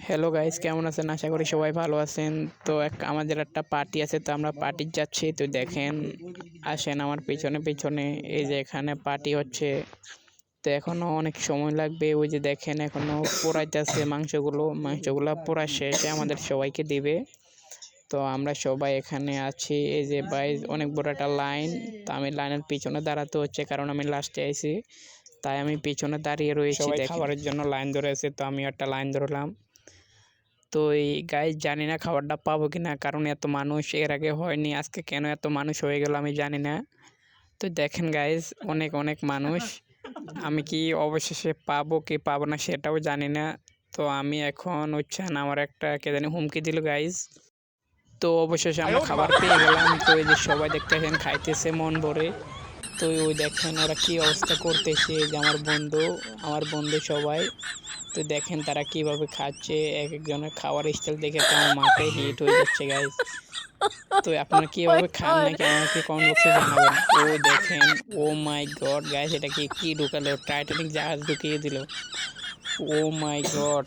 Hello guys, কেমন আছেন? আশা করি সবাই ভালো আছেন। তো আমাদের একটা পার্টি আছে, তো আমরা পার্টি যাচ্ছি। তো দেখেন, আসেন আমার পিছনে পিছনে। এই যে এখানে পার্টি হচ্ছে। তো এখনো অনেক সময় লাগবে। ওই যে দেখেন, এখনো পোড়াইতেছে মাংসগুলো পোড়া শেষে আমাদের সবাইকে দিবে। তো আমরা সবাই এখানে আছি। এই যে ভাই, অনেক বড় একটা লাইন। তো আমি লাইনের পিছনে দাঁড়াতে হচ্ছে, কারণ আমি লাস্টে আইছি। তাই আমি পিছনে দাঁড়িয়ে রয়েছি। সবাই খাবারের জন্য লাইন ধরে আছে, তো আমিও একটা লাইন ধরলাম। তো এই গাইস, জানি না খাবারটা পাবো কিনা, কারণ এত মানুষ এর আগে হয়নি। আজকে কেন এত মানুষ হয়ে গেল আমি জানি না। তো দেখেন গাইস, অনেক অনেক মানুষ। আমি কি অবশেষে পাবো কি পাবো না সেটাও জানি না। তো আমি এখন আমার একটা কে জানি হুমকি দিল গাইস। তো অবশেষে আমরা খাবার পেয়ে গেলাম। তো এই যে সবাই দেখতেছেন খাইতেছে মন ভরে। তো ওই দেখেন ওরা কি অবস্থা করতেছে। যে আমার বন্ধু সবাই। তো দেখেন তারা কিভাবে খাচ্ছে। এক একজনের খাওয়ার স্টাইল দেখে তো আমার মাথায় হিট হয়ে যাচ্ছে গাইস। তো আপনারা Oh my কিভাবে খান god! নাকি আমাকে কমেন্ট বক্সে জানাবেন। ও দেখেন, ও মাই গড গাইস, এটা কি ঢুকালো? টাইটানিক জাহাজ ঢুকিয়ে দিল। ও মাই গড!